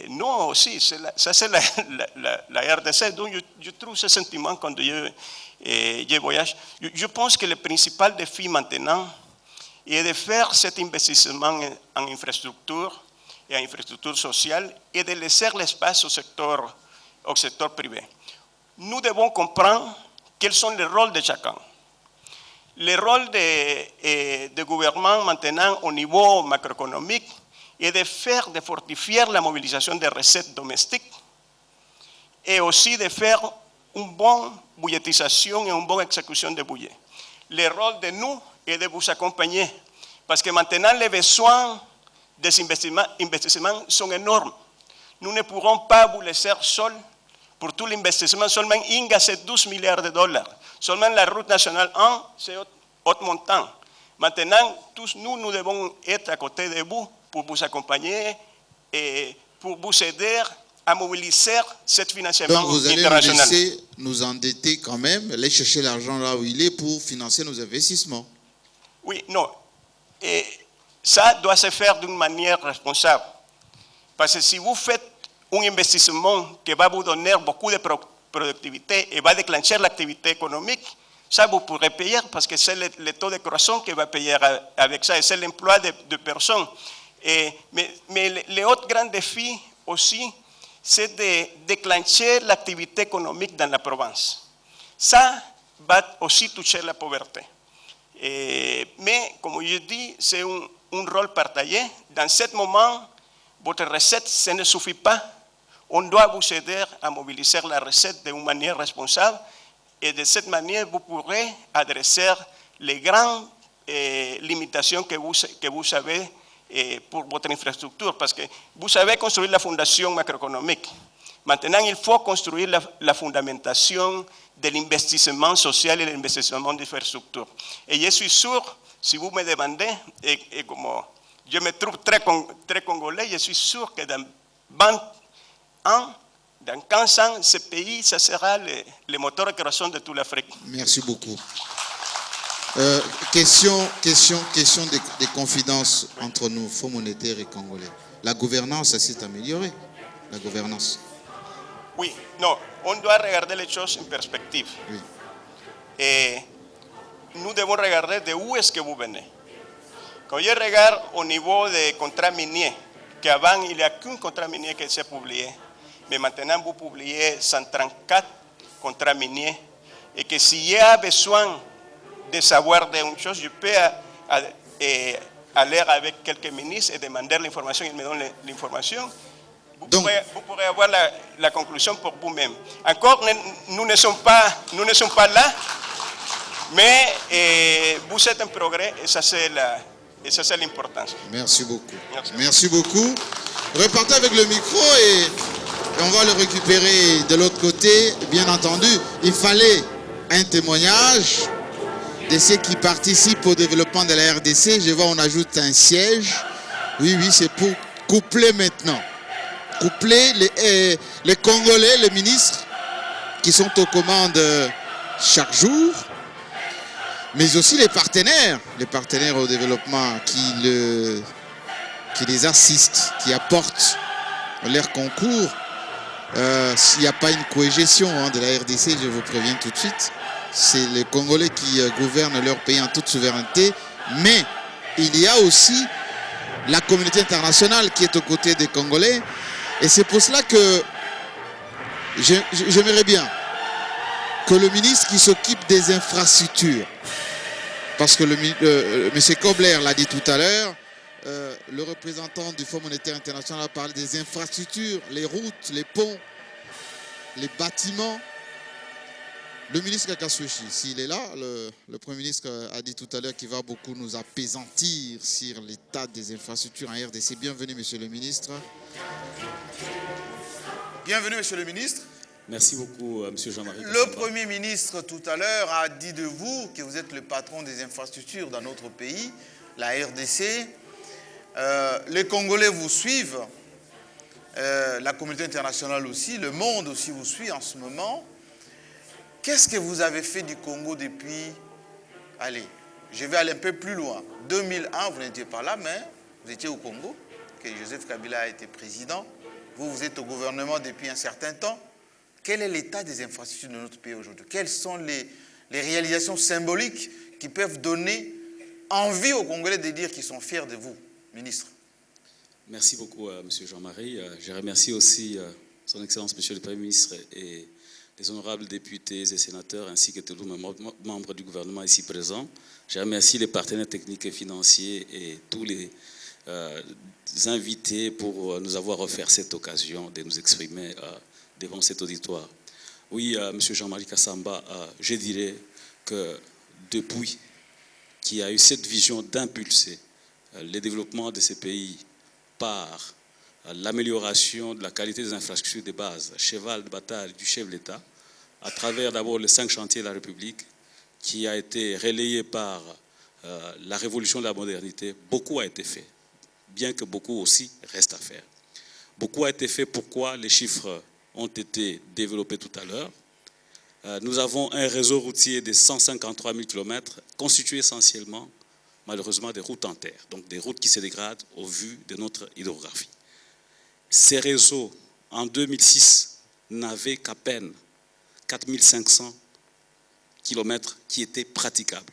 non aussi, ça c'est la RDC. Donc je trouve ce sentiment quand je voyage. Je pense que le principal défi maintenant est de faire cet investissement en infrastructure et en infrastructure sociale et de laisser l'espace au secteur privé. Nous devons comprendre quels sont les rôles de chacun. Le rôle de gouvernement maintenant au niveau macroéconomique est de fortifier la mobilisation des recettes domestiques et aussi de faire une bonne budgétisation et une bonne exécution des budgets. Le rôle de nous est de vous accompagner parce que maintenant les besoins des investissements sont énormes. Nous ne pourrons pas vous laisser seuls pour tout l'investissement. Seulement Inga, c'est 12 milliards de dollars. Seulement la route nationale 1, c'est autre montant. Maintenant, tous nous devons être à côté de vous pour vous accompagner et pour vous aider à mobiliser ce financement international. Donc vous allez nous laisser nous endetter quand même, aller chercher l'argent là où il est pour financer nos investissements. Oui, non. Et ça doit se faire d'une manière responsable. Parce que si vous faites un investissement qui va vous donner beaucoup de productivité et va déclencher l'activité économique, ça vous pourrez payer parce que c'est le taux de croissance qui va payer avec ça et c'est l'emploi de personnes. Mais le autre grand défi aussi, c'est de déclencher l'activité économique dans la province. Ça va aussi toucher la pauvreté. Mais comme je dis, c'est un rôle partagé. Dans ce moment, votre recette, ça ne suffit pas. On doit vous aider à mobiliser la recette d'une manière responsable et de cette manière, vous pourrez adresser les grandes limitations que vous avez pour votre infrastructure. Parce que vous savez construire la fondation macroéconomique. Maintenant, il faut construire la fondamentation de l'investissement social et de l'investissement d'infrastructure. Et je suis sûr, si vous me demandez, et comme je me trouve très congolais, je suis sûr que dans 20 ans, dans 15 ans, ce pays, ça sera le moteur de croissance de toute l'Afrique. Merci beaucoup. Question des confidences entre nous, Fonds monétaire et Congolais. La gouvernance, ça s'est amélioré, la gouvernance. Oui, non, on doit regarder les choses en perspective. Oui. Et nous devons regarder de où est-ce que vous venez. Quand je regarde au niveau des contrats miniers, qu'avant il n'y a qu'un contrat minier qui s'est publié, mais maintenant vous publiez 134 contrats miniers, et que s'il y a besoin de savoir d'une chose, je peux aller avec quelques ministres et demander l'information, ils me donnent l'information. Vous pourrez avoir la conclusion pour vous-même. Encore, nous ne sommes pas là, mais vous êtes en progrès et ça c'est l'importance. Merci beaucoup. Merci beaucoup. Repartez avec le micro et on va le récupérer de l'autre côté. Bien entendu, il fallait un témoignage de ceux qui participent au développement de la RDC. Je vois, on ajoute un siège. Oui, c'est pour coupler maintenant. Coupler les Congolais, les ministres qui sont aux commandes chaque jour, mais aussi les partenaires au développement qui les assistent, qui apportent leur concours. S'il n'y a pas une cohésion de la RDC, je vous préviens tout de suite, c'est les Congolais qui gouvernent leur pays en toute souveraineté, mais il y a aussi la communauté internationale qui est aux côtés des Congolais. Et c'est pour cela que j'aimerais bien que le ministre qui s'occupe des infrastructures, parce que M. Kobler l'a dit tout à l'heure, le représentant du Fonds monétaire international a parlé des infrastructures, les routes, les ponts, les bâtiments. Le ministre Kakasouchi, s'il est là, le Premier ministre a dit tout à l'heure qu'il va beaucoup nous apaisantir sur l'état des infrastructures en RDC. Bienvenue, monsieur le ministre. Bienvenue, monsieur le ministre. Merci beaucoup, monsieur Jean-Marie. Le Premier ministre, tout à l'heure, a dit de vous que vous êtes le patron des infrastructures dans notre pays, la RDC. Les Congolais vous suivent, la communauté internationale aussi, le monde aussi vous suit en ce moment. Qu'est-ce que vous avez fait du Congo depuis... Allez, je vais aller un peu plus loin. 2001, vous n'étiez pas là, mais vous étiez au Congo. que Joseph Kabila a été président. Vous, vous êtes au gouvernement depuis un certain temps. Quel est l'état des infrastructures de notre pays aujourd'hui? Quelles sont les réalisations symboliques qui peuvent donner envie aux Congolais de dire qu'ils sont fiers de vous, ministre? Merci beaucoup, M. Jean-Marie. Je remercie aussi Son Excellence, M. le Premier ministre, et les honorables députés et sénateurs, ainsi que tous les membres du gouvernement ici présents. Je remercie les partenaires techniques et financiers et tous les invités pour nous avoir offert cette occasion de nous exprimer devant cet auditoire. Oui, M. Jean-Marie Kassamba, je dirais que depuis qu'il y a eu cette vision d'impulser le développement de ces pays par l'amélioration de la qualité des infrastructures de base, cheval de bataille du chef de l'État, à travers d'abord les 5 chantiers de la République, qui a été relayé par la révolution de la modernité, beaucoup a été fait, bien que beaucoup aussi reste à faire. Beaucoup a été fait. Pourquoi? Les chiffres ont été développés tout à l'heure. Nous avons un réseau routier de 153 000 km, constitué essentiellement, malheureusement, des routes en terre, donc des routes qui se dégradent au vu de notre hydrographie. Ces réseaux, en 2006, n'avaient qu'à peine 4 500 km qui étaient praticables.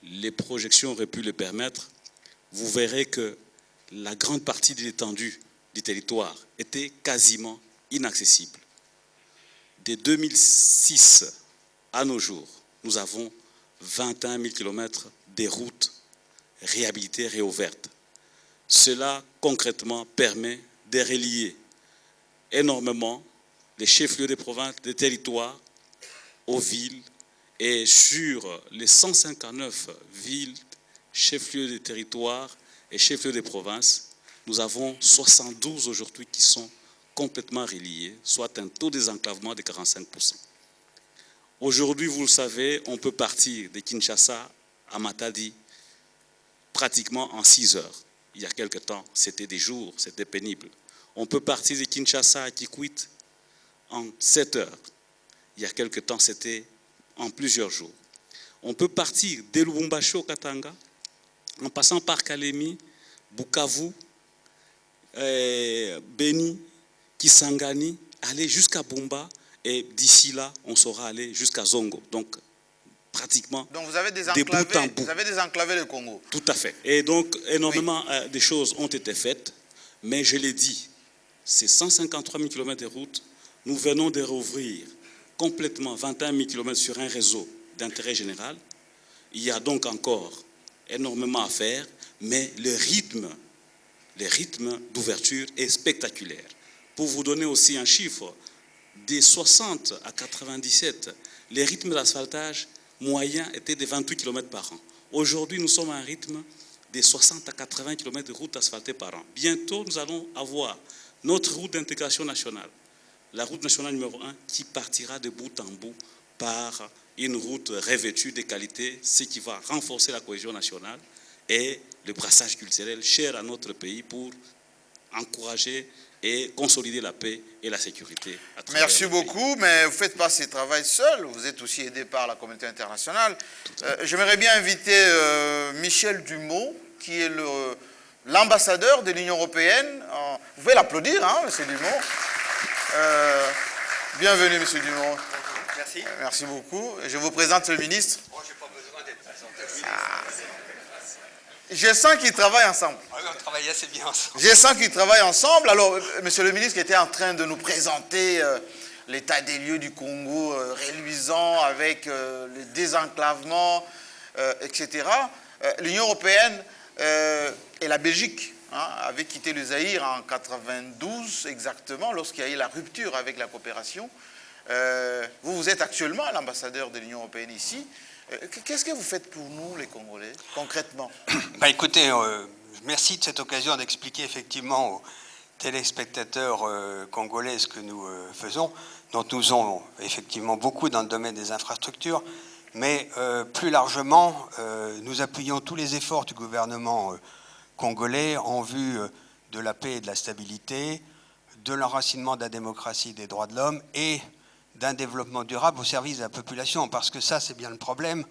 Les projections auraient pu le permettre. Vous verrez que la grande partie de l'étendue du territoire était quasiment inaccessible. De 2006 à nos jours, nous avons 21 000 km de routes réhabilitées, réouvertes. Cela, concrètement, permet de relier énormément les chefs-lieux des provinces, des territoires, aux villes. Et sur les 159 villes, chefs-lieux des territoires et chefs-lieux des provinces, nous avons 72 aujourd'hui qui sont complètement reliés, soit un taux de désenclavement de 45%. Aujourd'hui, vous le savez, on peut partir de Kinshasa à Matadi pratiquement en 6 heures. Il y a quelque temps, c'était des jours, c'était pénible. On peut partir de Kinshasa à Kikwit en 7 heures. Il y a quelque temps, c'était en plusieurs jours. On peut partir de Lubumbashi au Katanga, en passant par Kalemi, Bukavu, Beni, Kisangani, aller jusqu'à Bumba, et d'ici là, on saura aller jusqu'à Zongo. Donc, pratiquement, donc vous avez de bout en bout. Vous avez désenclavé le Congo. Tout à fait. Et donc, énormément de choses ont été faites, mais je l'ai dit, ces 153 000 km de route, nous venons de rouvrir complètement 21 000 km sur un réseau d'intérêt général. Il y a donc encore énormément à faire, mais le rythme d'ouverture est spectaculaire. Pour vous donner aussi un chiffre, des 60 à 97, les rythmes d'asphaltage moyens étaient de 28 km par an. Aujourd'hui, nous sommes à un rythme de 60 à 80 km de routes asphaltées par an. Bientôt, nous allons avoir notre route d'intégration nationale, la route nationale numéro 1, qui partira de bout en bout par une route revêtue de qualité, ce qui va renforcer la cohésion nationale et le brassage culturel cher à notre pays pour encourager et consolider la paix et la sécurité. Merci beaucoup, mais vous ne faites pas ce travail seul, vous êtes aussi aidé par la communauté internationale. J'aimerais bien inviter Michel Dumont, qui est l'ambassadeur de l'Union européenne. Vous pouvez l'applaudir, hein, M. Dumont. Bienvenue, M. Dumont. Merci. Merci beaucoup. Je vous présente le ministre. Moi, je n'ai pas besoin d'être présenté. Je sens qu'ils travaillent ensemble. On travaille assez bien ensemble. Je sens qu'ils travaillent ensemble. Alors, monsieur le ministre qui était en train de nous présenter l'état des lieux du Congo reluisant avec le désenclavement, etc. L'Union européenne et la Belgique avaient quitté le Zaïre en 92 exactement, lorsqu'il y a eu la rupture avec la coopération. Vous êtes actuellement l'ambassadeur de l'Union européenne ici. Qu'est-ce que vous faites pour nous, les Congolais, concrètement? Écoutez, merci de cette occasion d'expliquer effectivement aux téléspectateurs congolais ce que nous faisons, dont nous faisons effectivement beaucoup dans le domaine des infrastructures, mais plus largement, nous appuyons tous les efforts du gouvernement congolais en vue de la paix et de la stabilité, de l'enracinement de la démocratie et des droits de l'homme et d'un développement durable au service de la population, parce que ça, c'est bien le problème.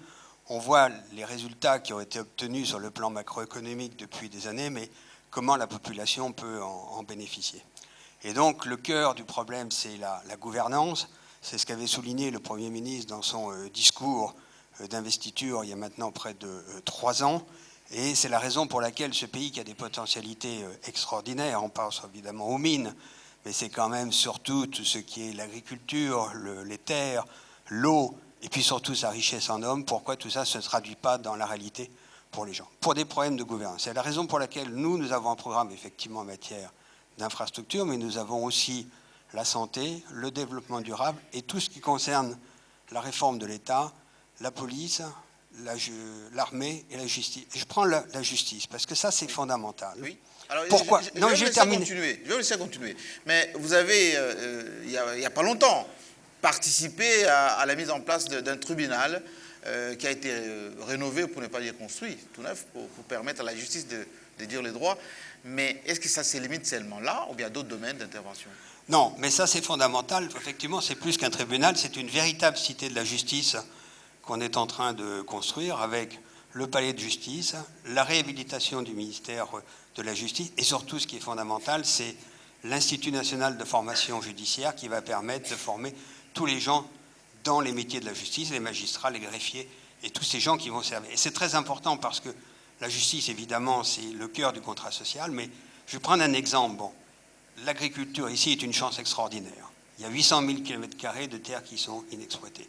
On voit les résultats qui ont été obtenus sur le plan macroéconomique depuis des années, mais comment la population peut en bénéficier. Et donc le cœur du problème, c'est la gouvernance. C'est ce qu'avait souligné le Premier ministre dans son discours d'investiture il y a maintenant près de 3 ans. Et c'est la raison pour laquelle ce pays qui a des potentialités extraordinaires, on pense évidemment aux mines, mais c'est quand même surtout tout ce qui est l'agriculture, les terres, l'eau, et puis surtout sa richesse en hommes. Pourquoi tout ça ne se traduit pas dans la réalité pour les gens? Pour des problèmes de gouvernance. C'est la raison pour laquelle nous avons un programme effectivement en matière d'infrastructure, mais nous avons aussi la santé, le développement durable et tout ce qui concerne la réforme de l'État, la police, l'armée et la justice. Je prends la justice parce que ça c'est fondamental. Oui. Alors, pourquoi? Je vais vous laisser continuer. Mais vous avez, il n'y a pas longtemps, participé à la mise en place d'un tribunal qui a été rénové, pour ne pas dire construit, tout neuf, pour permettre à la justice de dire les droits. Mais est-ce que ça se limite seulement là, ou bien d'autres domaines d'intervention? Non, mais ça c'est fondamental. Effectivement, c'est plus qu'un tribunal, c'est une véritable cité de la justice qu'on est en train de construire avec le palais de justice, la réhabilitation du ministère de la Justice et surtout, ce qui est fondamental, c'est l'Institut national de formation judiciaire qui va permettre de former tous les gens dans les métiers de la justice, les magistrats, les greffiers et tous ces gens qui vont servir. Et c'est très important parce que la justice, évidemment, c'est le cœur du contrat social, mais je vais prendre un exemple. Bon, l'agriculture ici est une chance extraordinaire. Il y a 800 000 km² de terres qui sont inexploitées.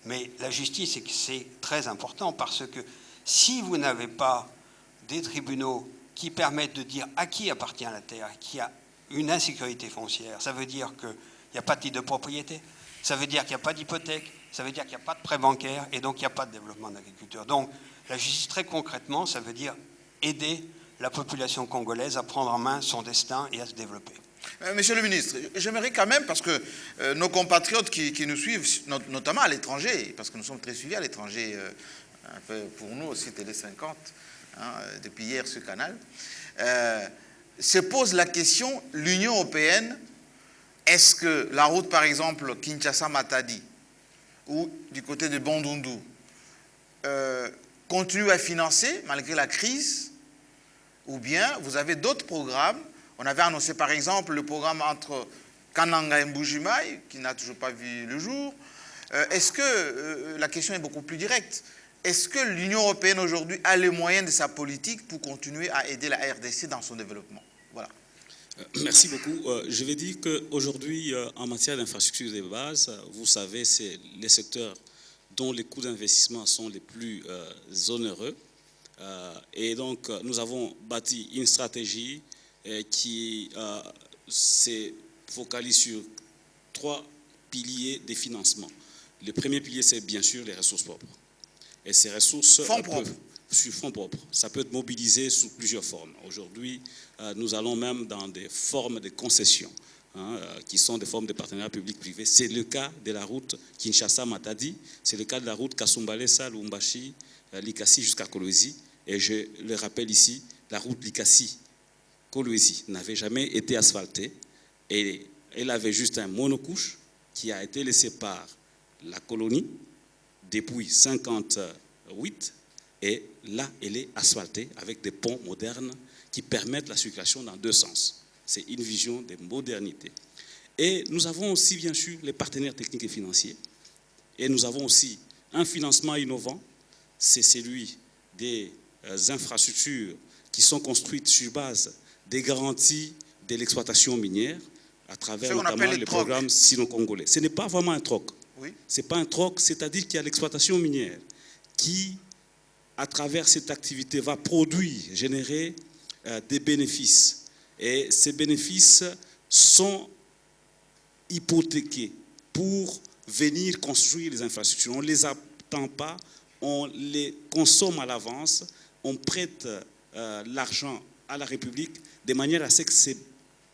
Mais la justice, c'est très important parce que si vous n'avez pas des tribunaux qui permettent de dire à qui appartient la terre, qui a une insécurité foncière, ça veut dire qu'il n'y a pas de titre de propriété, ça veut dire qu'il n'y a pas d'hypothèque, ça veut dire qu'il n'y a pas de prêt bancaire et donc il n'y a pas de développement d'agriculture. Donc la justice, très concrètement, ça veut dire aider la population congolaise à prendre en main son destin et à se développer. Monsieur le ministre, j'aimerais quand même, parce que nos compatriotes qui nous suivent, notamment à l'étranger, parce que nous sommes très suivis à l'étranger, un peu pour nous aussi, Télé 50, hein, depuis hier ce canal, se pose la question, l'Union européenne, est-ce que la route, par exemple, Kinshasa-Matadi, ou du côté de Bandundu, continue à financer malgré la crise, ou bien vous avez d'autres programmes? On avait annoncé par exemple le programme entre Kananga et Mbujimaï, qui n'a toujours pas vu le jour. Est-ce que, la question est beaucoup plus directe, est-ce que l'Union européenne aujourd'hui a les moyens de sa politique pour continuer à aider la RDC dans son développement? Voilà. Merci beaucoup. Je vais dire qu'aujourd'hui, en matière d'infrastructures de base, vous savez, c'est les secteurs dont les coûts d'investissement sont les plus onéreux. Et donc, nous avons bâti une stratégie qui se focalise sur 3 piliers de financement. Le premier pilier, c'est bien sûr les ressources propres. Et ces ressources sur fonds propres, ça peut être mobilisé sous plusieurs formes. Aujourd'hui, nous allons même dans des formes de concessions, qui sont des formes de partenariat public-privé. C'est le cas de la route Kinshasa-Matadi, c'est le cas de la route Kasumbalesa-Lumbashi, Likasi jusqu'à Kolwezi. Et je le rappelle ici, la route Likasi-Kolwezi n'avait jamais été asphaltée et elle avait juste un monocouche qui a été laissé par la colonie depuis 1958 et là elle est asphaltée avec des ponts modernes qui permettent la circulation dans 2 sens. C'est une vision de modernité. Et nous avons aussi bien sûr les partenaires techniques et financiers et nous avons aussi un financement innovant, c'est celui des infrastructures qui sont construites sur base des garanties de l'exploitation minière à travers notamment les programmes sino-congolais. Ce n'est pas vraiment un troc. Oui. Ce n'est pas un troc, c'est-à-dire qu'il y a l'exploitation minière qui, à travers cette activité, va produire, générer des bénéfices. Et ces bénéfices sont hypothéqués pour venir construire les infrastructures. On ne les attend pas, on les consomme à l'avance, on prête l'argent à la République de manière à ce que ces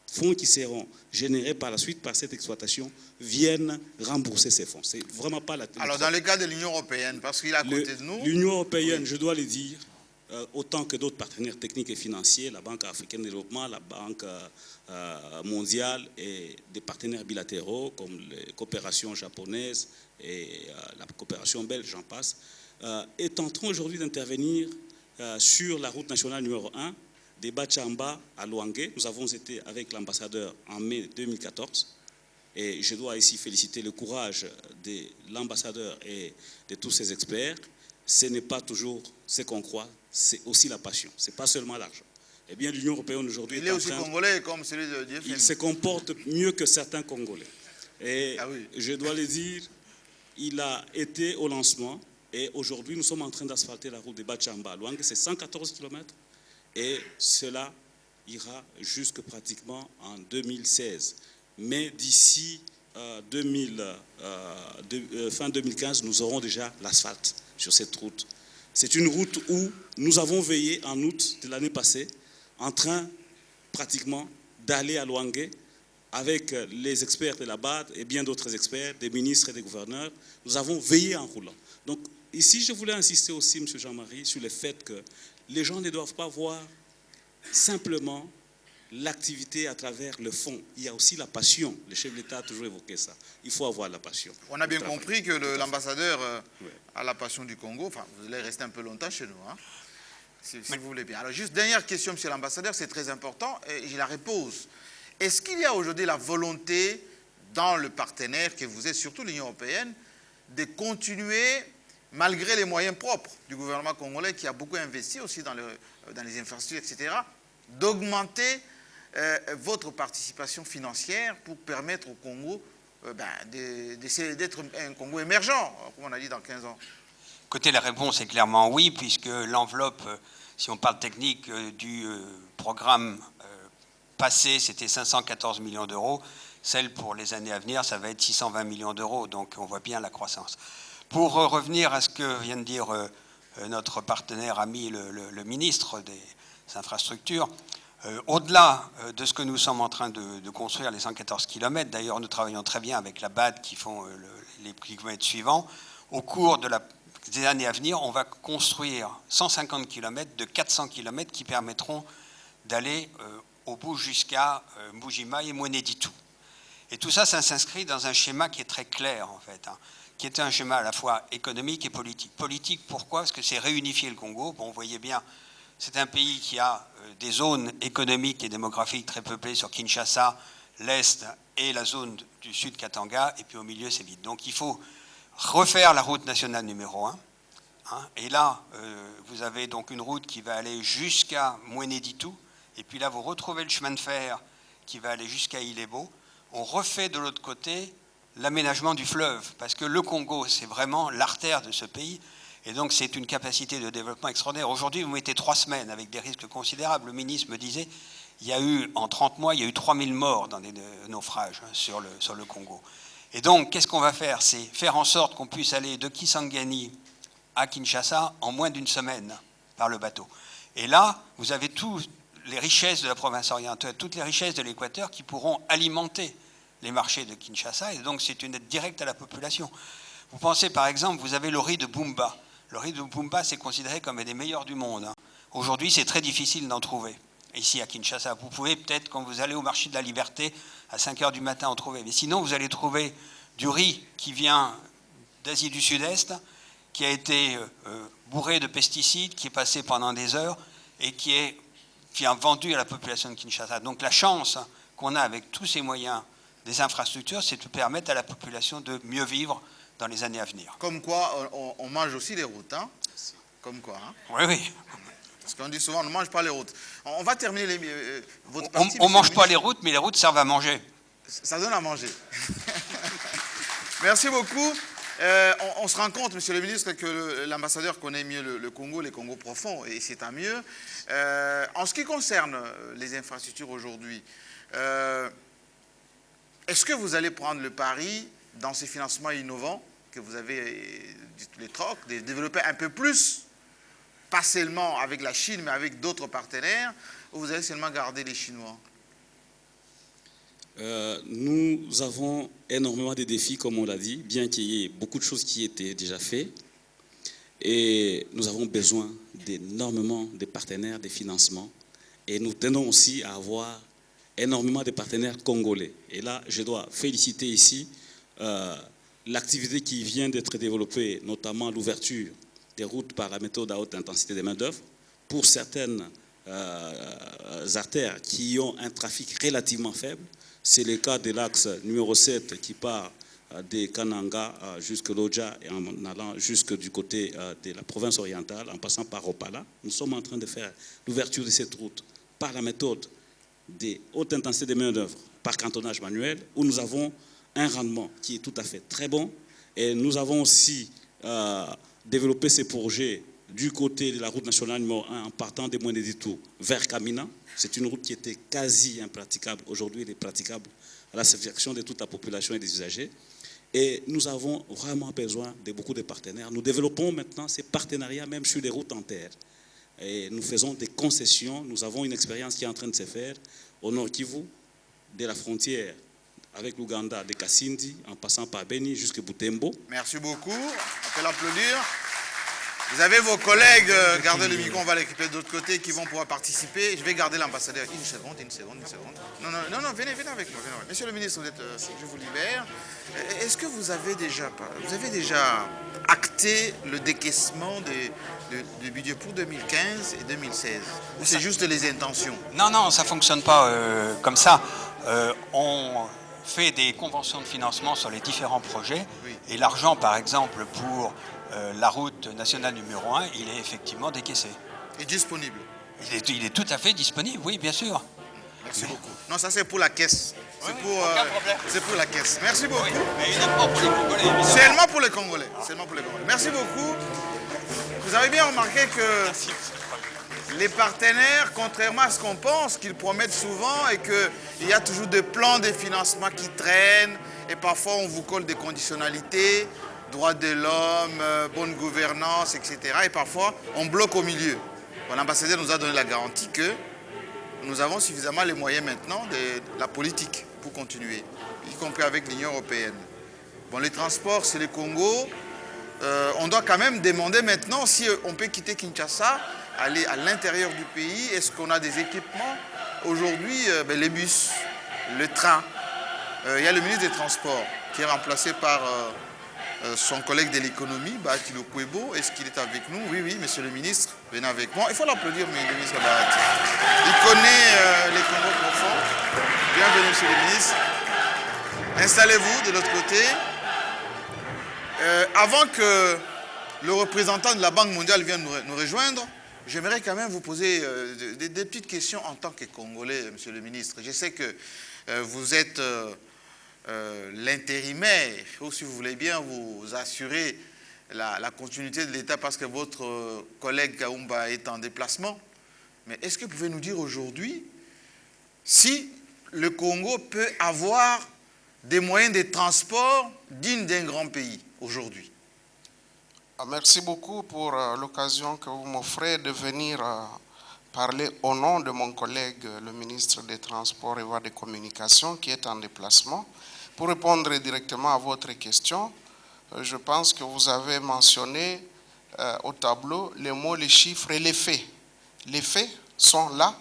fonds qui seront générés par la suite par cette exploitation viennent rembourser ces fonds. C'est vraiment pas la... Alors dans le cas de l'Union européenne, parce qu'il est à côté de nous... L'Union européenne, oui, je dois le dire, autant que d'autres partenaires techniques et financiers, la Banque africaine de développement, la Banque mondiale et des partenaires bilatéraux comme les coopérations japonaises et la coopération belge, j'en passe, est en train aujourd'hui d'intervenir sur la route nationale numéro 1 des Bachamba à Luangue. Nous avons été avec l'ambassadeur en mai 2014. Et je dois ici féliciter le courage de l'ambassadeur et de tous ses experts. Ce n'est pas toujours ce qu'on croit, c'est aussi la passion. Ce n'est pas seulement l'argent. Eh bien, l'Union européenne aujourd'hui Il est aussi congolais comme celui de Dieu. Il se comporte mieux que certains Congolais. Et je dois le dire, il a été au lancement. Et aujourd'hui, nous sommes en train d'asphalter la route de Bachamba à Luangue. C'est 114 km. Et cela ira jusque pratiquement en 2016. Mais d'ici fin 2015, nous aurons déjà l'asphalte sur cette route. C'est une route où nous avons veillé en août de l'année passée, en train pratiquement d'aller à Luangue avec les experts de la BAD et bien d'autres experts, des ministres et des gouverneurs. Nous avons veillé en roulant. Donc ici, je voulais insister aussi, M. Jean-Marie, sur le fait que les gens ne doivent pas voir simplement l'activité à travers le fond. Il y a aussi la passion. Le chef de l'État a toujours évoqué ça. Il faut avoir la passion. On a bien compris que l'ambassadeur a la passion du Congo. Enfin, vous allez rester un peu longtemps chez nous, hein, si vous voulez bien. Alors, juste dernière question, monsieur l'ambassadeur, c'est très important, et je la repose. Est-ce qu'il y a aujourd'hui la volonté, dans le partenaire que vous êtes, surtout l'Union européenne, de continuer, malgré les moyens propres du gouvernement congolais, qui a beaucoup investi aussi dans les infrastructures, etc., d'augmenter votre participation financière pour permettre au Congo d'être un Congo émergent, comme on a dit dans 15 ans? Écoutez, la réponse est clairement oui, puisque l'enveloppe, si on parle technique, du programme passé, c'était 514 millions d'euros. Celle pour les années à venir, ça va être 620 millions d'euros. Donc on voit bien la croissance. Pour revenir à ce que vient de dire notre partenaire ami, le ministre des infrastructures, au-delà de ce que nous sommes en train de construire, les 114 km, d'ailleurs nous travaillons très bien avec la BAD qui font les kilomètres suivants, au cours des années à venir, on va construire 150 km de 400 km qui permettront d'aller au bout jusqu'à Mbujima et Mweneditu. Et tout ça, ça s'inscrit dans un schéma qui est très clair, en fait, hein, qui est un schéma à la fois économique et politique. Politique, pourquoi? Parce que c'est réunifier le Congo. Bon, vous voyez bien, c'est un pays qui a des zones économiques et démographiques très peuplées sur Kinshasa, l'Est et la zone du Sud Katanga, et puis au milieu, c'est vide. Donc il faut refaire la route nationale numéro 1. Hein, et là, vous avez donc une route qui va aller jusqu'à Mweneditu, et puis là, vous retrouvez le chemin de fer qui va aller jusqu'à Ilebo. On refait de l'autre côté l'aménagement du fleuve, parce que le Congo, c'est vraiment l'artère de ce pays, et donc c'est une capacité de développement extraordinaire. Aujourd'hui, vous mettez 3 semaines avec des risques considérables. Le ministre me disait, il y a eu, en 30 mois, il y a eu 3000 morts dans des naufrages sur le Congo. Et donc, qu'est-ce qu'on va faire? C'est faire en sorte qu'on puisse aller de Kisangani à Kinshasa en moins d'une semaine par le bateau. Et là, vous avez toutes les richesses de la province orientale, toutes les richesses de l'Équateur qui pourront alimenter les marchés de Kinshasa, et donc c'est une aide directe à la population. Vous pensez par exemple, vous avez le riz de Bumba. Le riz de Bumba, c'est considéré comme un des meilleurs du monde. Hein. Aujourd'hui, c'est très difficile d'en trouver. Ici à Kinshasa, vous pouvez peut-être, quand vous allez au marché de la Liberté, à 5 h du matin en trouver. Mais sinon, vous allez trouver du riz qui vient d'Asie du Sud-Est, qui a été bourré de pesticides, qui est passé pendant des heures, et qui est vendu à la population de Kinshasa. Donc la chance qu'on a avec tous ces moyens des infrastructures, c'est de permettre à la population de mieux vivre dans les années à venir. Comme quoi, on mange aussi les routes. Hein? Comme quoi. Hein? Oui, oui. Parce qu'on dit souvent, on ne mange pas les routes. On va terminer votre partie. On ne mange pas les routes, mais les routes servent à manger. Ça donne à manger. Merci beaucoup. On se rend compte, monsieur le ministre, que l'ambassadeur connaît mieux le Congo, les Congos profonds, et c'est à mieux. En ce qui concerne les infrastructures aujourd'hui, est-ce que vous allez prendre le pari dans ces financements innovants que vous avez, les trocs, de développer un peu plus, pas seulement avec la Chine, mais avec d'autres partenaires, ou vous allez seulement garder les Chinois? Nous avons énormément de défis, comme on l'a dit, bien qu'il y ait beaucoup de choses qui étaient déjà faites. Et nous avons besoin d'énormément de partenaires, de financements. Et nous tenons aussi à avoir énormément de partenaires congolais. Et là, je dois féliciter ici l'activité qui vient d'être développée, notamment l'ouverture des routes par la méthode à haute intensité de main-d'œuvre pour certaines artères qui ont un trafic relativement faible. C'est le cas de l'axe numéro 7 qui part de Kananga jusqu'à Lodja et en allant jusque du côté de la province orientale, en passant par Opala. Nous sommes en train de faire l'ouverture de cette route par la méthode de haute intensité de main-d'œuvre, par cantonnage manuel, où nous avons un rendement qui est tout à fait très bon. Et nous avons aussi développé ces projets du côté de la route nationale numéro 1 en partant des Moines du Tour vers Kamina. C'est une route qui était quasi impraticable. Aujourd'hui, elle est praticable à la satisfaction de toute la population et des usagers. Et nous avons vraiment besoin de beaucoup de partenaires. Nous développons maintenant ces partenariats même sur les routes en terre. Et nous faisons des concessions. Nous avons une expérience qui est en train de se faire au Nord Kivu, de la frontière avec l'Ouganda, de Kasindi, en passant par Beni jusqu'à Butembo. Merci beaucoup. On peut l'applaudir. Vous avez vos collègues, gardez le micro, on va l'équiper de l'autre côté, qui vont pouvoir participer. Je vais garder l'ambassadeur. Une seconde. Non, venez avec moi. Monsieur le ministre, je vous libère. Est-ce que vous avez déjà acté le décaissement du budget pour 2015 et 2016? Ou c'est juste les intentions? Non, ça ne fonctionne pas comme ça. On fait des conventions de financement sur les différents projets. Oui. Et l'argent, par exemple, pour la route nationale numéro 1, il est effectivement décaissé. Et disponible? Il est tout à fait disponible, oui, bien sûr. Merci beaucoup. Non, ça c'est pour la caisse. C'est pour la caisse. Merci beaucoup. Oui, mais uniquement pour les Congolais, évidemment. Seulement pour les Congolais. Merci beaucoup. Vous avez bien remarqué que les partenaires, contrairement à ce qu'on pense, qu'ils promettent souvent et qu'il y a toujours des plans de financement qui traînent et parfois on vous colle des conditionnalités, droits de l'homme, bonne gouvernance, etc. Et parfois on bloque au milieu. Bon, l'ambassadeur nous a donné la garantie que nous avons suffisamment les moyens maintenant de la politique pour continuer, y compris avec l'Union européenne. Bon, les transports, c'est le Congo. On doit quand même demander maintenant si on peut quitter Kinshasa, aller à l'intérieur du pays. Est-ce qu'on a des équipements? Aujourd'hui, les bus, le train. Il y a le ministre des Transports qui est remplacé par son collègue de l'économie, Bahati Lokwebo. Est-ce qu'il est avec nous? Oui, monsieur le ministre, venez avec moi. Il faut l'applaudir, mais le ministre Bahati. Il connaît les Congos profonds. Bienvenue, monsieur le ministre. Installez-vous de l'autre côté. Avant que le représentant de la Banque mondiale vienne nous rejoindre, j'aimerais quand même vous poser des petites questions en tant que Congolais, monsieur le ministre. Je sais que vous êtes l'intérimaire, ou si vous voulez bien vous assurer la continuité de l'État parce que votre collègue Kaumba est en déplacement. Mais est-ce que vous pouvez nous dire aujourd'hui si le Congo peut avoir des moyens de transport dignes d'un grand pays aujourd'hui? Merci beaucoup pour l'occasion que vous m'offrez de venir parler au nom de mon collègue, le ministre des Transports et Voies de Communication, qui est en déplacement. Pour répondre directement à votre question, je pense que vous avez mentionné au tableau les mots, les chiffres et les faits. Les faits sont là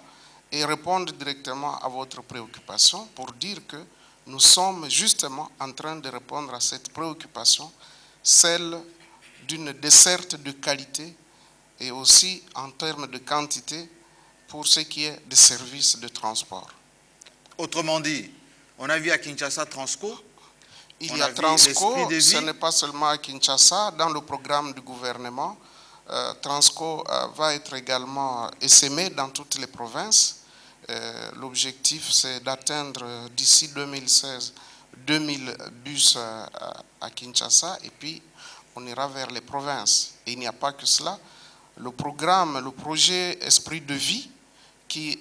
et répondent directement à votre préoccupation pour dire que nous sommes justement en train de répondre à cette préoccupation, celle d'une desserte de qualité et aussi en termes de quantité pour ce qui est des services de transport. Autrement dit, on a vu à Kinshasa Transco. Il y a Transco, ce n'est pas seulement à Kinshasa. Dans le programme du gouvernement, Transco va être également essaimé dans toutes les provinces. L'objectif, c'est d'atteindre d'ici 2016 2000 bus à Kinshasa et puis on ira vers les provinces. Et il n'y a pas que cela. Le programme, le projet Esprit de vie, qui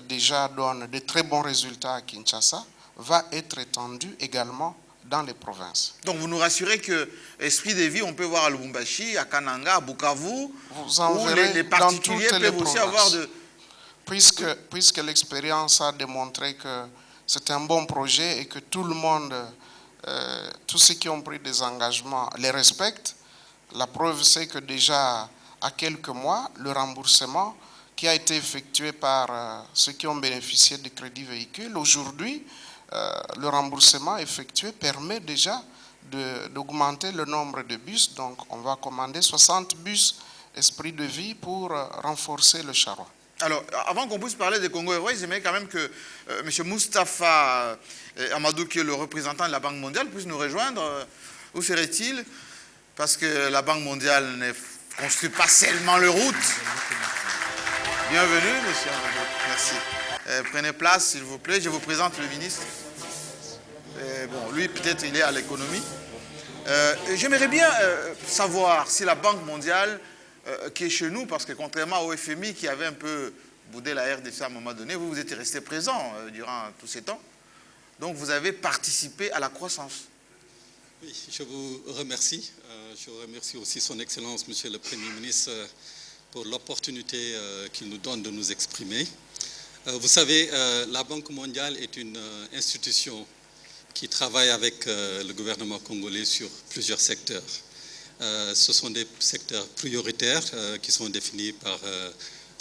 déjà donne de très bons résultats à Kinshasa, va être étendu également dans les provinces. Donc vous nous rassurez que Esprit de vie, on peut voir à Lubumbashi, à Kananga, à Bukavu, où les particuliers peuvent aussi avoir de... Puisque l'expérience a démontré que c'est un bon projet et que tout le monde, tous ceux qui ont pris des engagements les respectent, la preuve c'est que déjà à quelques mois, le remboursement qui a été effectué par ceux qui ont bénéficié de crédits véhicules, aujourd'hui, le remboursement effectué permet déjà d'augmenter le nombre de bus. Donc on va commander 60 bus Esprit de vie pour renforcer le charroi. Alors, avant qu'on puisse parler des Congo Airways, j'aimerais quand même que M. Moustapha Amadou, qui est le représentant de la Banque mondiale, puisse nous rejoindre. Où serait-il? Parce que la Banque mondiale ne construit pas seulement les routes. Bienvenue, monsieur Amadou. Merci. Prenez place, s'il vous plaît. Je vous présente le ministre. Bon, lui, peut-être, il est à l'économie. J'aimerais bien savoir si la Banque mondiale, qui est chez nous, parce que contrairement au FMI qui avait un peu boudé la RDC à un moment donné, vous étiez resté présent durant tous ces temps. Donc vous avez participé à la croissance. Oui, je vous remercie. Je remercie aussi son Excellence, Monsieur le Premier ministre, pour l'opportunité qu'il nous donne de nous exprimer. Vous savez, la Banque mondiale est une institution qui travaille avec le gouvernement congolais sur plusieurs secteurs. Ce sont des secteurs prioritaires qui sont définis par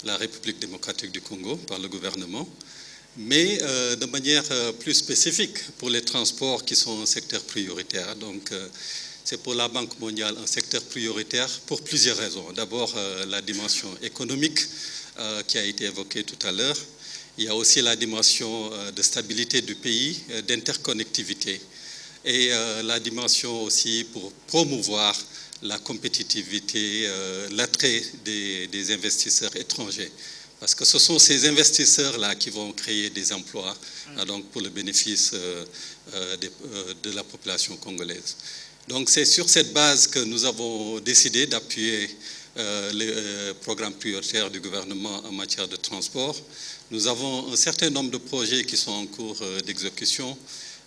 la République démocratique du Congo, par le gouvernement, mais de manière plus spécifique pour les transports qui sont un secteur prioritaire. Donc, c'est pour la Banque mondiale un secteur prioritaire pour plusieurs raisons. D'abord, la dimension économique qui a été évoquée tout à l'heure. Il y a aussi la dimension de stabilité du pays, d'interconnectivité, et la dimension aussi pour promouvoir la compétitivité, l'attrait des investisseurs étrangers. Parce que ce sont ces investisseurs-là qui vont créer des emplois donc pour le bénéfice de la population congolaise. Donc c'est sur cette base que nous avons décidé d'appuyer les programmes prioritaires du gouvernement en matière de transport. Nous avons un certain nombre de projets qui sont en cours d'exécution.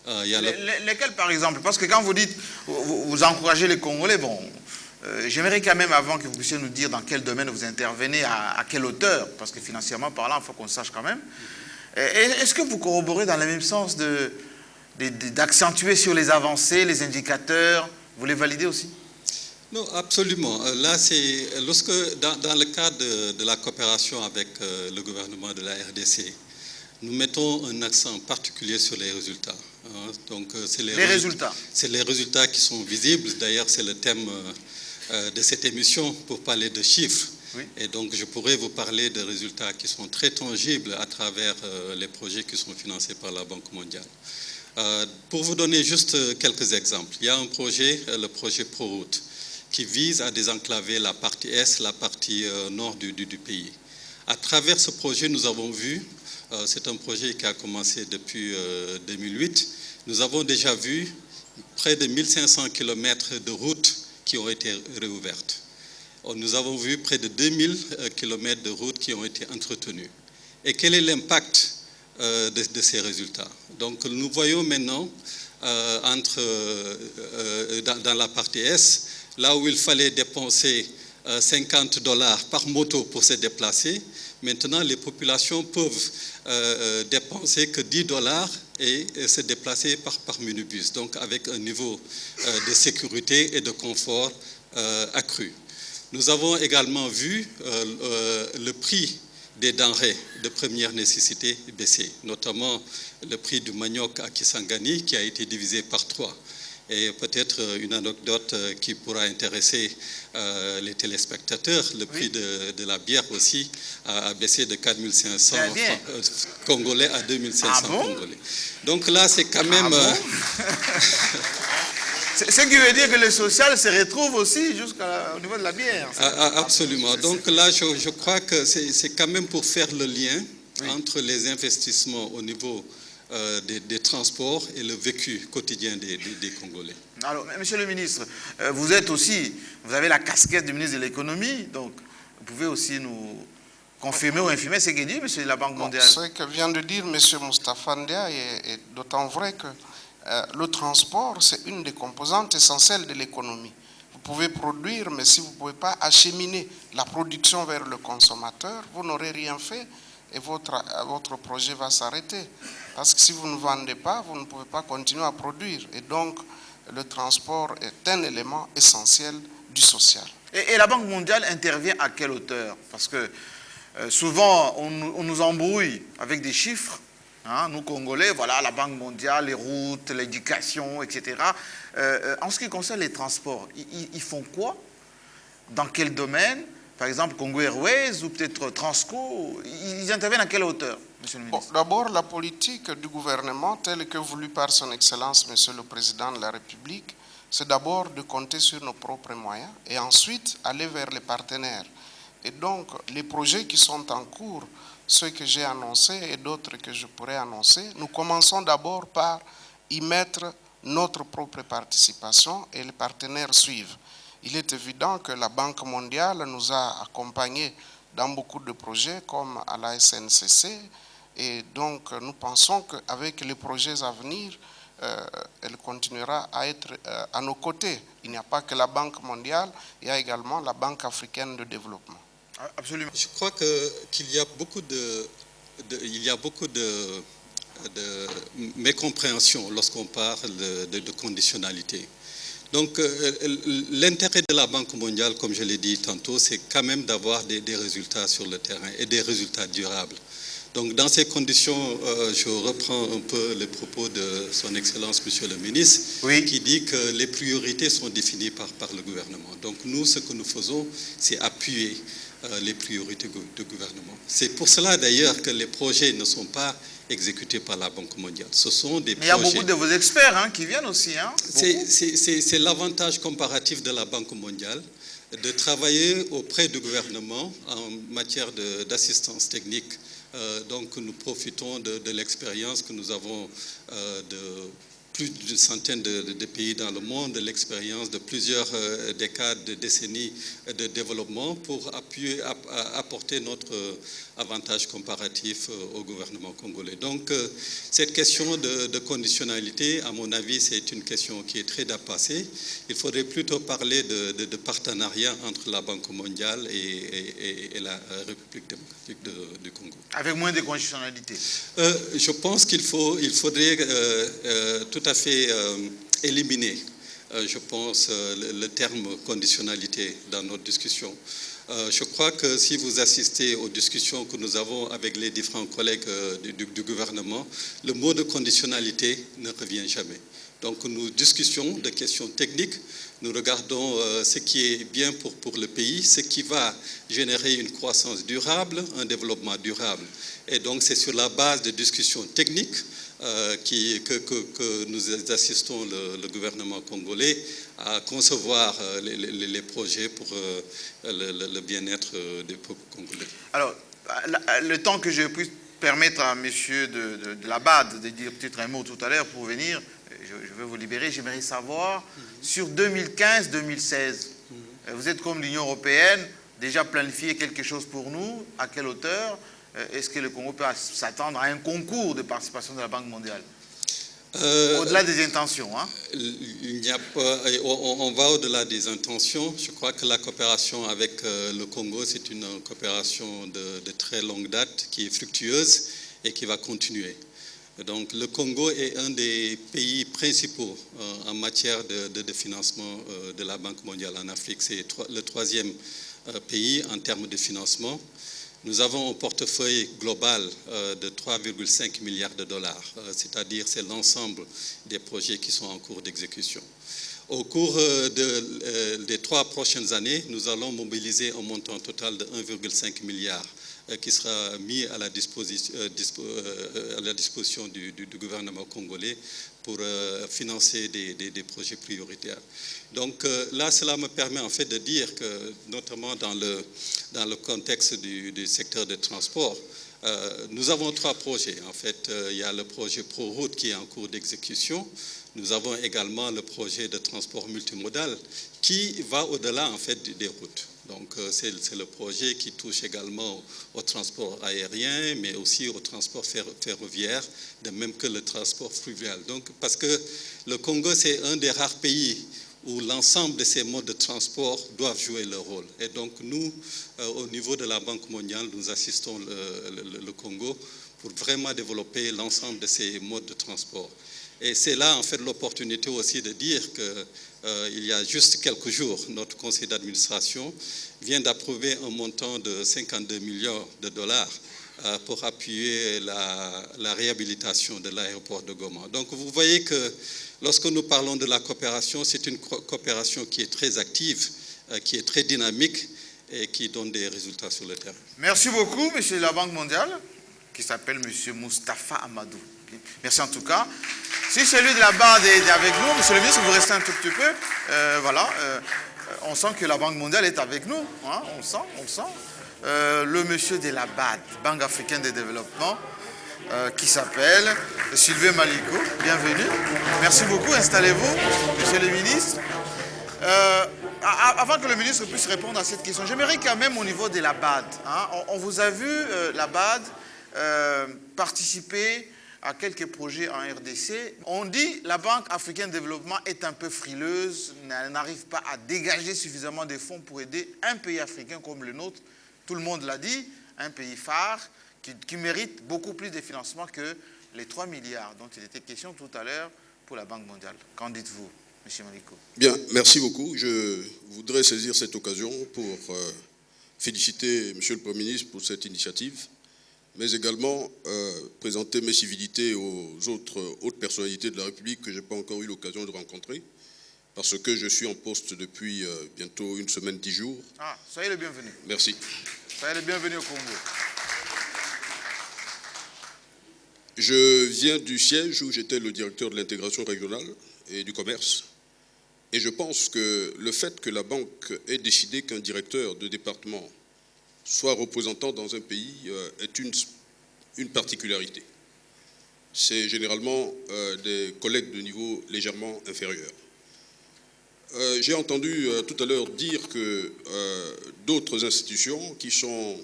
Lesquels, par exemple? Parce que quand vous dites, vous encouragez les Congolais, bon, j'aimerais quand même, avant que vous puissiez nous dire dans quel domaine vous intervenez, à quelle hauteur, parce que financièrement parlant, il faut qu'on sache quand même. Est-ce que vous corroborez dans le même sens d'accentuer sur les avancées, les indicateurs? Vous les validez aussi? Non, absolument. Là, c'est lorsque, dans le cadre de la coopération avec le gouvernement de la RDC, nous mettons un accent particulier sur les résultats. Donc, c'est les résultats. C'est les résultats qui sont visibles. D'ailleurs, c'est le thème de cette émission pour parler de chiffres. Oui. Et donc, je pourrais vous parler de résultats qui sont très tangibles à travers les projets qui sont financés par la Banque mondiale. Pour vous donner juste quelques exemples, il y a un projet, le projet ProRoute, qui vise à désenclaver la partie est, la partie nord du pays. À travers ce projet, nous avons vu, c'est un projet qui a commencé depuis 2008, nous avons déjà vu près de 1500 km de routes qui ont été réouvertes. Nous avons vu près de 2000 km de routes qui ont été entretenues. Et quel est l'impact de ces résultats? Donc nous voyons maintenant dans la partie est, là où il fallait dépenser $50 par moto pour se déplacer, maintenant les populations peuvent dépenser que $10 et se déplacer par minibus, donc avec un niveau de sécurité et de confort accru. Nous avons également vu le prix des denrées de première nécessité baisser, notamment le prix du manioc à Kisangani qui a été divisé par 3. Et peut-être une anecdote qui pourra intéresser les téléspectateurs, le prix de la bière aussi a baissé de 4500 congolais à 2500 congolais. Donc là, c'est quand même... Ce qui veut dire que le social se retrouve aussi jusqu'au niveau de la bière. Absolument. Donc là, je crois que c'est quand même pour faire le lien entre les investissements au niveau des transports et le vécu quotidien des Congolais. Alors, monsieur le ministre, vous avez la casquette du ministre de l'économie, donc vous pouvez aussi nous confirmer ou infirmer ce que dit monsieur de la Banque mondiale. Ce que vient de dire monsieur Moustapha Ndia est d'autant vrai que le transport, c'est une des composantes essentielles de l'économie. Vous pouvez produire, mais si vous ne pouvez pas acheminer la production vers le consommateur, vous n'aurez rien fait et votre projet va s'arrêter. Parce que si vous ne vendez pas, vous ne pouvez pas continuer à produire. Et donc, le transport est un élément essentiel du social. Et la Banque mondiale intervient à quelle hauteur? Parce que souvent, on nous embrouille avec des chiffres. Nous, Congolais, voilà, la Banque mondiale, les routes, l'éducation, etc. En ce qui concerne les transports, ils font quoi? Dans quel domaine? par exemple Congo Airways ou peut-être Transco, ils interviennent à quelle hauteur, monsieur le ministre? D'abord, la politique du gouvernement, telle que voulue par son Excellence, Monsieur le Président de la République, c'est d'abord de compter sur nos propres moyens et ensuite aller vers les partenaires. Et donc, les projets qui sont en cours, ceux que j'ai annoncés et d'autres que je pourrais annoncer, nous commençons d'abord par y mettre notre propre participation et les partenaires suivent. Il est évident que la Banque mondiale nous a accompagnés dans beaucoup de projets comme à la SNCC et donc nous pensons qu'avec les projets à venir, elle continuera à être à nos côtés. Il n'y a pas que la Banque mondiale, il y a également la Banque africaine de développement. Absolument. Je crois qu'il y a beaucoup de mécompréhension lorsqu'on parle de conditionnalité. Donc, l'intérêt de la Banque mondiale, comme je l'ai dit tantôt, c'est quand même d'avoir des résultats sur le terrain et des résultats durables. Donc, dans ces conditions, je reprends un peu les propos de son Excellence, Monsieur le ministre, oui, qui dit que les priorités sont définies par le gouvernement. Donc, nous, ce que nous faisons, c'est appuyer les priorités du gouvernement. C'est pour cela, d'ailleurs, que les projets ne sont pas exécutés par la Banque mondiale. Ce sont des projets... Il y a beaucoup de vos experts qui viennent aussi. C'est l'avantage comparatif de la Banque mondiale de travailler auprès du gouvernement en matière d'assistance technique. Donc nous profitons de l'expérience que nous avons de plus d'une centaine de pays dans le monde, de l'expérience de plusieurs décades, de décennies de développement pour apporter notre avantage comparatif au gouvernement congolais. Donc cette question de conditionnalité, à mon avis, c'est une question qui est très dépassée. Il faudrait plutôt parler de partenariat entre la Banque mondiale et la République démocratique du Congo. Avec moins de conditionnalité. Je pense qu'il faudrait tout à fait éliminer, je pense, le terme conditionnalité dans notre discussion. Je crois que si vous assistez aux discussions que nous avons avec les différents collègues du gouvernement, le mot de conditionnalité ne revient jamais. Donc nous discutons de questions techniques, nous regardons ce qui est bien pour le pays, ce qui va générer une croissance durable, un développement durable. Et donc c'est sur la base de discussions techniques que nous assistons le gouvernement congolais à concevoir les projets pour le bien-être des peuples congolais. Alors, le temps que je puisse permettre à monsieur de la BAD de dire peut-être un mot tout à l'heure pour venir, je vais vous libérer, j'aimerais savoir, sur 2015-2016, vous êtes comme l'Union européenne, déjà planifié quelque chose pour nous, à quelle hauteur? Est-ce que le Congo peut s'attendre à un concours de participation de la Banque mondiale? Au-delà des intentions. Il n'y a pas, on va au-delà des intentions. Je crois que la coopération avec le Congo, c'est une coopération de très longue date qui est fructueuse et qui va continuer. Donc le Congo est un des pays principaux en matière de financement de la Banque mondiale en Afrique. C'est le troisième pays en termes de financement. Nous avons un portefeuille global de 3,5 milliards de dollars, c'est-à-dire c'est l'ensemble des projets qui sont en cours d'exécution. Au cours des 3 prochaines années, nous allons mobiliser un montant total de 1,5 milliard qui sera mis à la disposition du gouvernement congolais pour financer des projets prioritaires. Donc là, cela me permet en fait de dire que, notamment dans le contexte du secteur des transports, nous avons 3 projets. En fait, il y a le projet ProRoute qui est en cours d'exécution. Nous avons également le projet de transport multimodal qui va au-delà en fait des routes. Donc c'est le projet qui touche également au transport aérien, mais aussi au transport ferroviaire, de même que le transport fluvial. Donc, parce que le Congo, c'est un des rares pays où l'ensemble de ces modes de transport doivent jouer leur rôle. Et donc nous, au niveau de la Banque mondiale, nous assistons le Congo pour vraiment développer l'ensemble de ces modes de transport. Et c'est là, en fait, l'opportunité aussi de dire qu'il y a juste quelques jours, notre conseil d'administration vient d'approuver un montant de 52 millions de dollars pour appuyer la réhabilitation de l'aéroport de Goma. Donc, vous voyez que lorsque nous parlons de la coopération, c'est une coopération qui est très active, qui est très dynamique et qui donne des résultats sur le terrain. Merci beaucoup, monsieur de la Banque mondiale, qui s'appelle monsieur Moustapha Amadou. Merci en tout cas. Si celui de la BAD est avec nous, monsieur le ministre, vous restez un tout petit peu. On sent que la Banque mondiale est avec nous. Hein, on sent. Le monsieur de la BAD, Banque africaine de développement, qui s'appelle Sylvain Maliko. Bienvenue. Merci beaucoup. Installez-vous, monsieur le ministre. Avant que le ministre puisse répondre à cette question, j'aimerais quand même au niveau de la BAD, hein, on vous a vu, la BAD, participer à quelques projets en RDC. On dit que la Banque africaine de développement est un peu frileuse, n'arrive pas à dégager suffisamment de fonds pour aider un pays africain comme le nôtre. Tout le monde l'a dit, un pays phare qui mérite beaucoup plus de financement que les 3 milliards dont il était question tout à l'heure pour la Banque mondiale. Qu'en dites-vous, M. Maliko? Bien, merci beaucoup. Je voudrais saisir cette occasion pour féliciter M. le Premier ministre pour cette initiative, mais également présenter mes civilités aux autres hautes personnalités de la République que je n'ai pas encore eu l'occasion de rencontrer, parce que je suis en poste depuis bientôt 1 semaine, 10 jours. Ah, soyez le bienvenu. Merci. Soyez le bienvenu au Congo. Je viens du siège où j'étais le directeur de l'intégration régionale et du commerce. Et je pense que le fait que la banque ait décidé qu'un directeur de département soit représentant dans un pays est une particularité. C'est généralement des collègues de niveau légèrement inférieur. J'ai entendu tout à l'heure dire que d'autres institutions qui sont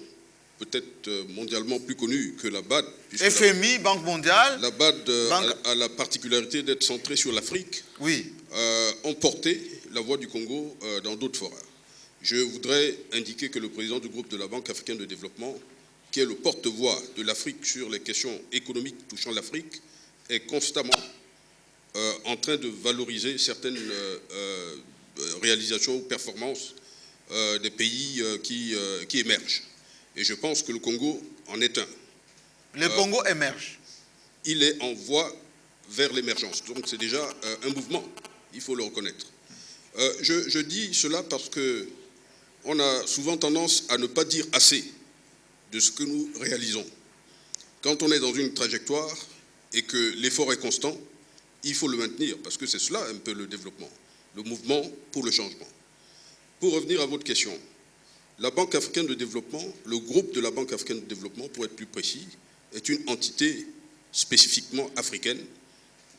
peut-être mondialement plus connues que la BAD, FMI, Banque mondiale. La BAD a la particularité d'être centrée sur l'Afrique, oui. Ont porté la voix du Congo dans d'autres forats. Je voudrais indiquer que le président du groupe de la Banque africaine de développement, qui est le porte-voix de l'Afrique sur les questions économiques touchant l'Afrique, est constamment en train de valoriser certaines réalisations ou performances des pays qui émergent. Et je pense que le Congo en est un. Le Congo émerge. Il est en voie vers l'émergence. Donc c'est déjà un mouvement, il faut le reconnaître. Je dis cela parce que on a souvent tendance à ne pas dire assez de ce que nous réalisons. Quand on est dans une trajectoire et que l'effort est constant, il faut le maintenir, parce que c'est cela un peu le développement, le mouvement pour le changement. Pour revenir à votre question, la Banque africaine de développement, le groupe de la Banque africaine de développement, pour être plus précis, est une entité spécifiquement africaine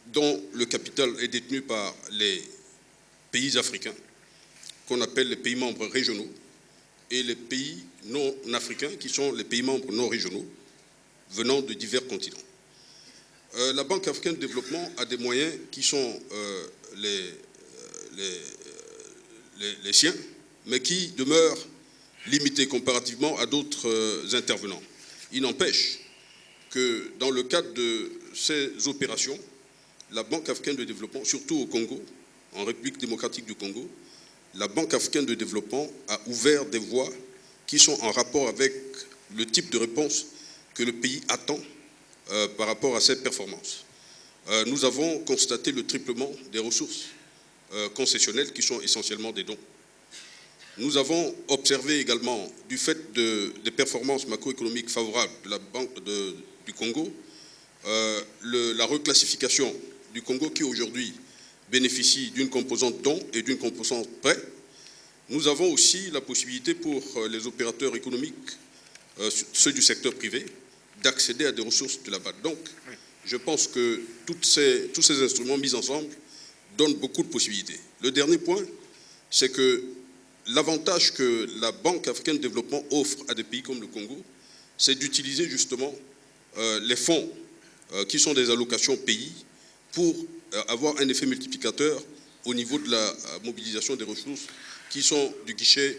dont le capital est détenu par les pays africains, qu'on appelle les pays membres régionaux, et les pays non africains, qui sont les pays membres non régionaux, venant de divers continents. La Banque africaine de développement a des moyens qui sont les siens, mais qui demeurent limités comparativement à d'autres intervenants. Il n'empêche que dans le cadre de ces opérations, la Banque africaine de développement, surtout au Congo, en République démocratique du Congo, la Banque africaine de développement a ouvert des voies qui sont en rapport avec le type de réponse que le pays attend par rapport à ses performances. Nous avons constaté le triplement des ressources concessionnelles qui sont essentiellement des dons. Nous avons observé également, du fait des performances macroéconomiques favorables de la Banque du Congo, la reclassification du Congo qui aujourd'hui bénéficie d'une composante dons et d'une composante prêts. Nous avons aussi la possibilité pour les opérateurs économiques, ceux du secteur privé, d'accéder à des ressources de la BAD. Donc, je pense que tous ces instruments mis ensemble donnent beaucoup de possibilités. Le dernier point, c'est que l'avantage que la Banque africaine de développement offre à des pays comme le Congo, c'est d'utiliser justement les fonds qui sont des allocations pays pour avoir un effet multiplicateur au niveau de la mobilisation des ressources qui sont du guichet